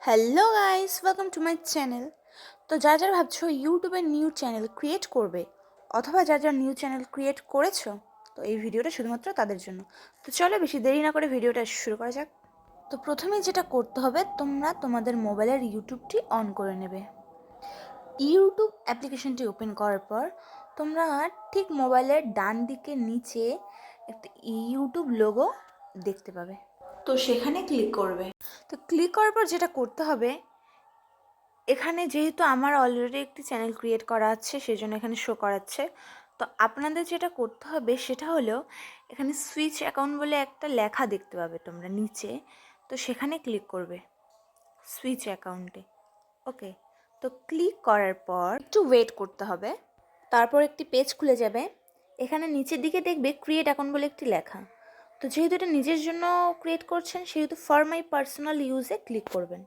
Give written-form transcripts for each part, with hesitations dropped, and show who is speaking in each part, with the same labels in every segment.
Speaker 1: Hello guys, welcome to my channel. তো যারা ভাবছো ইউটিউবে নিউ চ্যানেল ক্রিয়েট করবে অথবা যারা নিউ চ্যানেল ক্রিয়েট করেছো, তো এই ভিডিওটা শুধুমাত্র তাদের জন্য। তো চলো বেশি দেরি না করে ভিডিওটা শুরু করা যাক। তো প্রথমে যেটা করতে হবে, তোমরা তোমাদের মোবাইলের ইউটিউবটি অন করে নেবে। ইউটিউব অ্যাপ্লিকেশনটি ওপেন করার পর তোমরা ঠিক মোবাইলের ডান দিকে নিচে একটা ইউটিউব লোগো দেখতে পাবে, তো সেখানে ক্লিক করবে। তো ক্লিক করার পর যেটা করতে হবে, এখানে যেহেতু আমার অলরেডি একটি চ্যানেল ক্রিয়েট করা আছে সেই জন্য এখানে শো করাচ্ছে। তো আপনাদের যেটা করতে হবে সেটা হলো, এখানে সুইচ অ্যাকাউন্ট বলে একটা লেখা দেখতে পাবে তোমরা নিচে, তো সেখানে ক্লিক করবে সুইচ অ্যাকাউন্টে। ওকে, তো ক্লিক করার পর একটু ওয়েট করতে হবে। তারপর একটি পেজ খুলে যাবে। এখানে নিচের দিকে দেখবে ক্রিয়েট অ্যাকাউন্ট বলে একটি লেখা। তো যেহেতু এটা নিজের জন্য ক্রিয়েট করছেন সেহেতু ফর মাই পার্সোনাল ইউজে ক্লিক করবেন।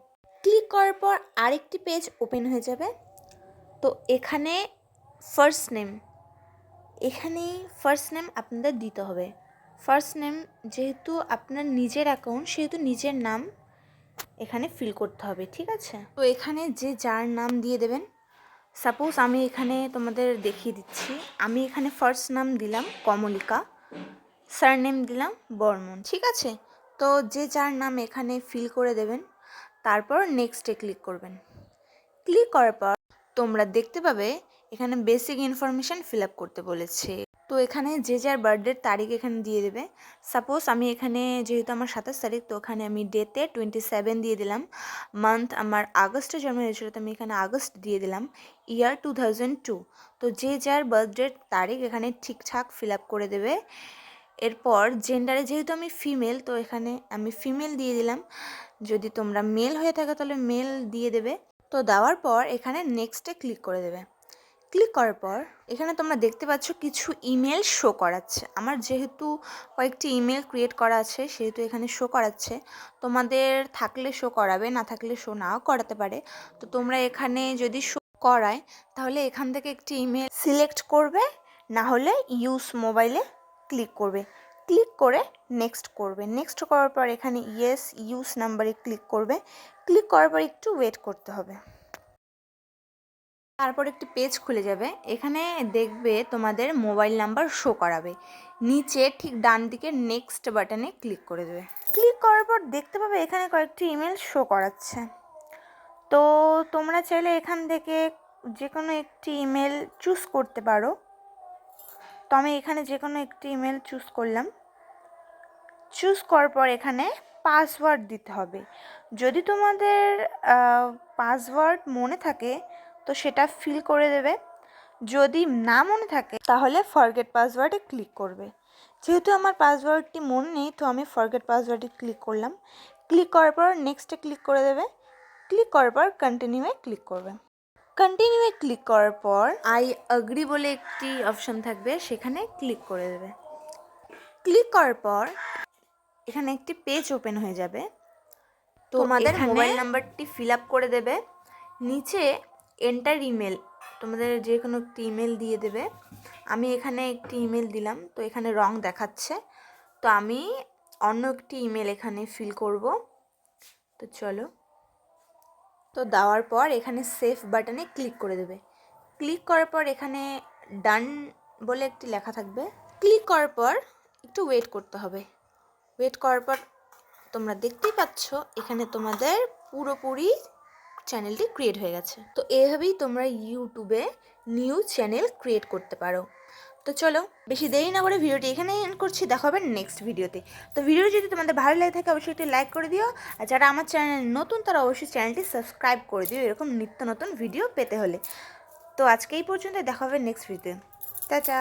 Speaker 1: ক্লিক করার পর আরেকটি পেজ ওপেন হয়ে যাবে। তো এখানে ফার্স্ট নেম আপনাদের দিতে হবে। ফার্স্ট নেম যেহেতু আপনার নিজের অ্যাকাউন্ট সেহেতু নিজের নাম এখানে ফিল করতে হবে, ঠিক আছে? তো এখানে যে যার নাম দিয়ে দেবেন। সাপোজ আমি এখানে তোমাদের দেখিয়ে দিচ্ছি, আমি এখানে ফার্স্ট নাম দিলাম কমলিকা, সারনেম দিলাম বর্মন, ঠিক আছে? তো যে যার নাম এখানে ফিল করে দেবেন, তারপর নেক্সটে ক্লিক করবেন। ক্লিক করার পর তোমরা দেখতে পাবে এখানে বেসিক ইনফরমেশান ফিল আপ করতে বলেছে। তো এখানে যে যার বার্থডের তারিখ এখানে দিয়ে দেবে। সাপোজ আমি এখানে যেহেতু আমার 27 তারিখ, তো ওখানে আমি ডেতে 27 দিয়ে দিলাম। মান্থ আমার আগস্টে জন্ম হয়েছিল, তো আমি এখানে আগস্ট দিয়ে দিলাম। ইয়ার 2002। তো যে যার বার্থডের তারিখ এখানে ঠিকঠাক ফিল আপ করে দেবে। এরপর জেন্ডারে যেহেতু আমি ফিমেল, তো এখানে আমি ফিমেল দিয়ে দিলাম। যদি তোমরা মেল হয়ে থাকে তাহলে মেল দিয়ে দেবে। তো দেওয়ার পর এখানে নেক্সটে ক্লিক করে দেবে। ক্লিক করার পর এখানে তোমরা দেখতে পাচ্ছ কিছু ইমেল শো করাচ্ছে। আমার যেহেতু কয়েকটি ইমেল ক্রিয়েট করা আছে সেহেতু এখানে শো করাচ্ছে। তোমাদের থাকলে শো করাবে, না থাকলে শো নাও করাতে পারে। তো তোমরা এখানে যদি শো করায় তাহলে এখান থেকে একটি ইমেল সিলেক্ট করবে, না হলে ইউজ মোবাইলে ক্লিক করবে। ক্লিক করে নেক্সট করবে। নেক্সট করার পর এখানে ইয়েস ইউজ নাম্বারে ক্লিক করবে। ক্লিক করার পর একটু ওয়েট করতে হবে। তারপর একটি পেজ খুলে যাবে। এখানে দেখবে তোমাদের মোবাইল নাম্বার শো করাবে। নিচে ঠিক ডান দিকে নেক্সট বাটনে ক্লিক করে দেবে। ক্লিক করার পর দেখতে পাবে এখানে কয়েকটি ইমেল শো করাচ্ছে। তো তোমরা চাইলে এখান থেকে যে কোনো একটি ইমেল চুজ করতে পারো। তো আমি এখানে যে কোনো একটি ইমেল চুজ করলাম। চুজ করার পর এখানে পাসওয়ার্ড দিতে হবে। যদি তোমাদের পাসওয়ার্ড মনে থাকে তো সেটা ফিল করে দেবে। যদি না মনে থাকে তাহলে ফরগেট পাসওয়ার্ডে ক্লিক করবে। যেহেতু আমার পাসওয়ার্ডটি মনে নেই, তো আমি ফরগেট পাসওয়ার্ডে ক্লিক করলাম। ক্লিক করার পর নেক্সটে ক্লিক করে দেবে। ক্লিক করার পর কন্টিনিউয়ে ক্লিক করবে। কন্টিনিউয়ে ক্লিক করার পর আই অ্যাগ্রি বলে একটি অপশান থাকবে, সেখানে ক্লিক করে দেবে। ক্লিক করার পর এখানে একটি পেজ ওপেন হয়ে যাবে। তো তোমাদের মোবাইল নাম্বারটি ফিল আপ করে দেবে। নিচে এন্টার ইমেল, তোমাদের যে কোনো একটি ইমেল দিয়ে দেবে। আমি এখানে একটি ইমেল দিলাম, তো এখানে রং দেখাচ্ছে, তো আমি অন্য একটি ইমেল এখানে ফিল করব। তো চলো, তো দেওয়ার পর এখানে সেভ বাটনে ক্লিক করে দেবে। ক্লিক করার পর এখানে ডান বলে একটি লেখা থাকবে। ক্লিক করার পর একটু ওয়েট করতে হবে। ওয়েট করার পর তোমরা দেখতেই পাচ্ছ এখানে তোমাদের পুরোপুরি চ্যানেলটি ক্রিয়েট হয়ে গেছে। তো এইভাবেই তোমরা ইউটিউবে নিউ চ্যানেল ক্রিয়েট করতে পারো। তো চলো বেশি দেরি না করে ভিডিওটি এখানেই এন্ড করছি। দেখা হবে নেক্সট ভিডিওতে। তো ভিডিও যদি তোমাদের ভালো লাগে থাকে অবশ্যই একটি লাইক করে দিও, আর যারা আমার চ্যানেল নতুন তারা অবশ্যই চ্যানেলটি সাবস্ক্রাইব করে দিও এরকম নিত্য নতুন ভিডিও পেতে হলে। তো আজকে এই পর্যন্ত, দেখা হবে নেক্সট ভিডিও। টাটা।